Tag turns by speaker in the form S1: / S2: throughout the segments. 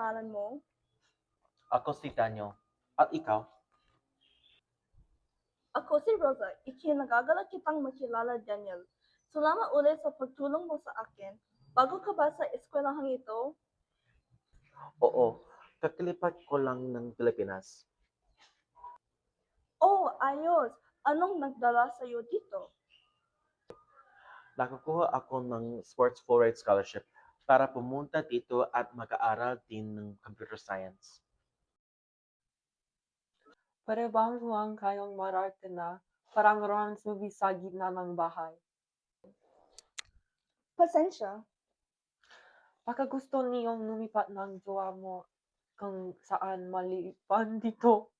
S1: pangalan mo?
S2: Ako si Daniel. At ikaw?
S1: Ako si Rosa. Ikinagagalak kitang makilala, Daniel. Salamat ulit sa pagtulong mo sa akin. Bago ka ba sa eskwelahang ito?
S2: Oo, kakilipat ko lang ng Pilipinas.
S1: Oh, ayos. Anong nagdala sa'yo dito?
S2: Nakakuha ako ng Sports Forward Scholarship para pumunta dito at mag-aaral din ng computer science.
S3: Pwede bang huwag kayong mararte na parang romance movie sa gitna ng bahay?
S1: Pasensya.
S3: Baka gusto niyong lumipat ng jowa mo kung saan maliban dito.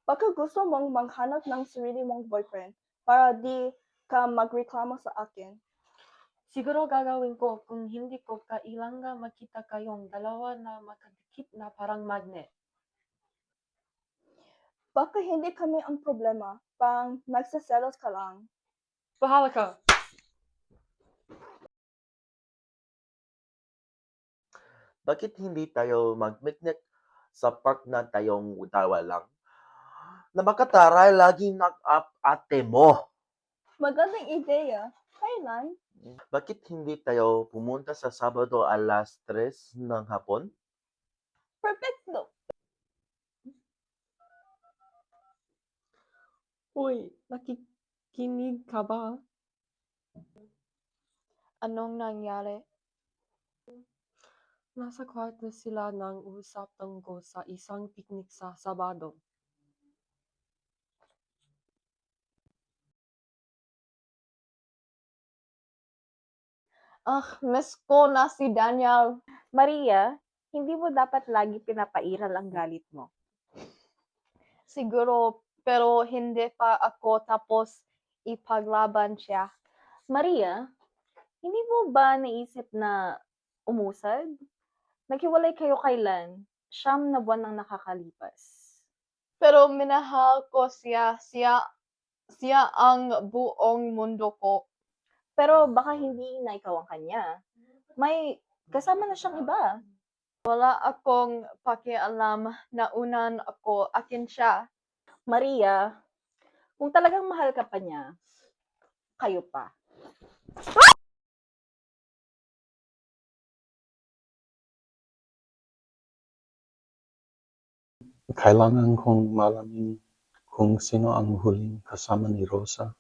S1: Baka gusto mong maghanap ng sarili mong boyfriend para di ka magreklamo sa akin.
S3: Siguro gagawin ko kung hindi ko kailangan makita kayong dalawa na makadikit na parang magnet.
S1: Baka hindi kami ang problema, pang nagsaselos ka lang.
S3: Bahala ka!
S2: Bakit hindi tayo mag-picnic sa park na tayong dalawa lang? Na makataray laging knock-up ate mo.
S1: Magandang ideya. Kailan?
S2: Bakit hindi tayo pumunta sa Sabado alas 3 ng hapon?
S1: Perfecto.
S3: Uy, nakikinig ka ba?
S1: Anong nangyari?
S3: Nasa kwarto sila nang usap tungkol sa isang picnic sa Sabado.
S1: Miss ko na si Daniel.
S4: Maria, hindi mo dapat lagi pinapairal ang galit mo.
S1: Siguro, pero hindi pa ako tapos ipaglaban siya.
S4: Maria, hindi mo ba naisip na umusad? Naghiwalay kayo kailan? 9 na buwan ang nakakalipas.
S1: Pero minahal ko siya. Siya ang buong mundo ko.
S4: Pero baka hindi na ikaw ang kanya. May kasama na siyang iba.
S1: Wala akong pakialam. Naunan ako. Akin siya.
S4: Maria, kung talagang mahal ka pa niya, kayo pa.
S5: Kailangan kong malaman kung sino ang huling kasama ni Rosa.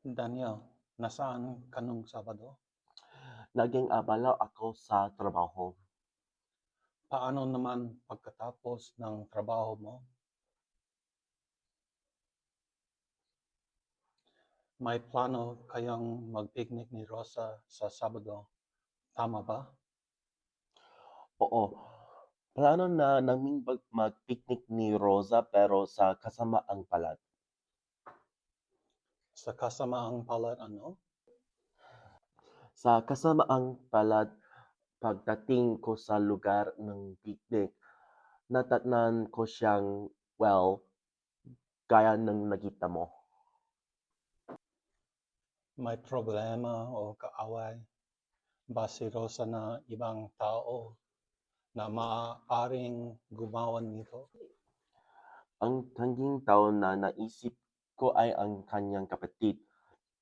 S5: Daniel, nasaan ka nung Sabado?
S2: Naging abala ako sa trabaho.
S5: Paano naman pagkatapos ng trabaho mo? May plano kayang mag-picnic ni Rosa sa Sabado, tama ba?
S2: Oo, plano na naming mag-picnic ni Rosa pero sa kasamaang palad.
S5: Sa kasamaang palad ano?
S2: Sa kasamaang palad, pagdating ko sa lugar ng picnic, natatnan ko siyang, well, gaya ng nakita mo.
S5: May problema o kaaway ba si Rosa na ibang tao na maaaring gumawa nito?
S2: Ang tanging tao na naisip ko ay ang kanyang kapatid.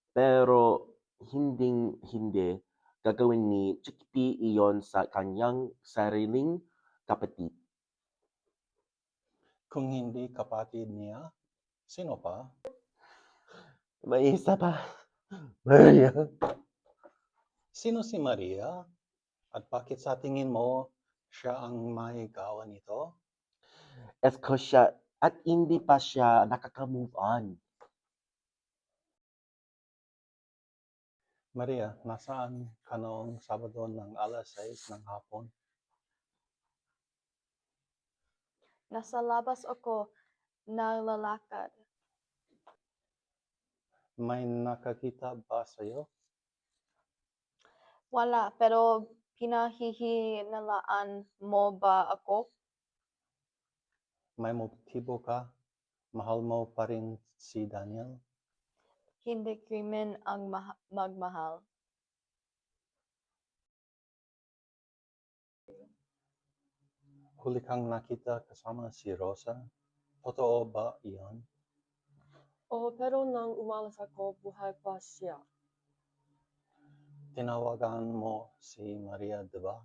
S2: Pero hinding-hindi gagawin ni Chickpea iyon sa kanyang sariling kapatid.
S5: Kung hindi kapatid niya, sino pa?
S2: May isa pa, Maria.
S5: Sino si Maria? At bakit sa tingin mo siya ang may gawa nito?
S2: Esko siya at hindi pa siya nakaka-move on.
S5: Maria, nasaan ka noong Sabado ng alas 6 ng hapon?
S1: Nasa labas ako. Naglalakad.
S5: May nakakita ba sa'yo?
S1: Wala. Pero pinahihinalaan mo ba ako?
S5: May motibo ka? Mahal mo pa rin si Daniel?
S3: Hindi krimen ang magmahal.
S5: Huli kang nakita kasama si Rosa? Totoo ba iyon?
S3: Oo, pero nang umalis ako, buhay pa siya.
S5: Tinawagan mo si Maria, di ba?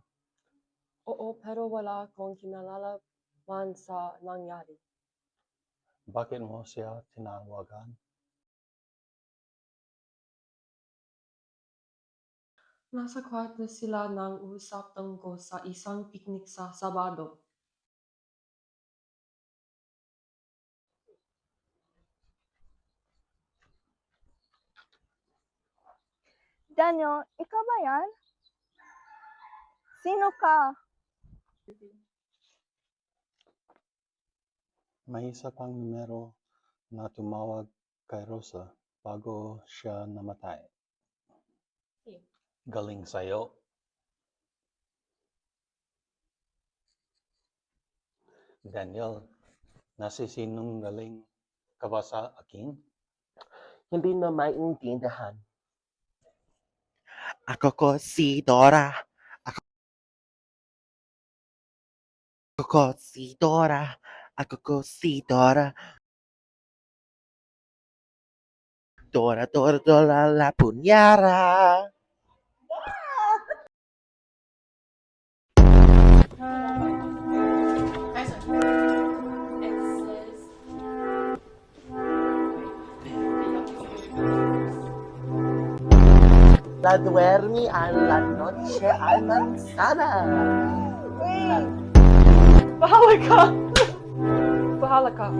S3: Oo, pero wala akong kinalalaman sa nangyari.
S5: Bakit mo siya tinawagan?
S3: Nasa kwarto sila nang usap tungkol sa isang picnic sa Sabado.
S1: Daniel, ikaw ba yan? Sino ka?
S5: May isa pang numero na tumawag kay Rosa bago siya namatay. Galing sa'yo. Daniel, nasisinungaling ka ba sa akin?
S2: Hindi na maintindihan. Ako ko si Dora. Ako ko si Dora. Ako ko si Dora. Dora, Dora, Dora la punyara. La duermi a la noche al manzana.
S3: Bahala ka! Bahala ka.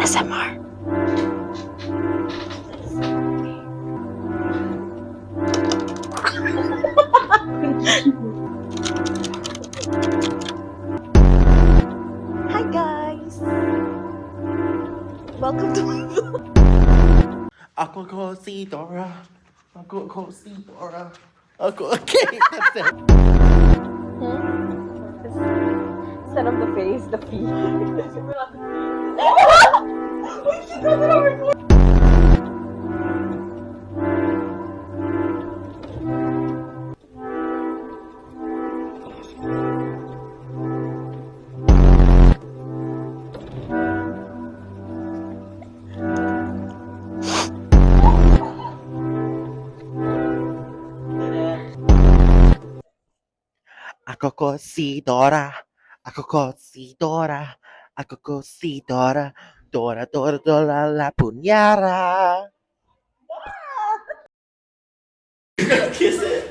S4: SMR.
S1: Hi guys! Welcome to my vlog.
S2: Ako ko si Dora. Ako ko si Dora. Ako, okay, that's it.
S4: Instead of the face, the feet.
S2: Ako ko si Dora. Ako ko si Dora. Ako ko si Dora. Dora, Dora, Dora la punyara. Kiss it.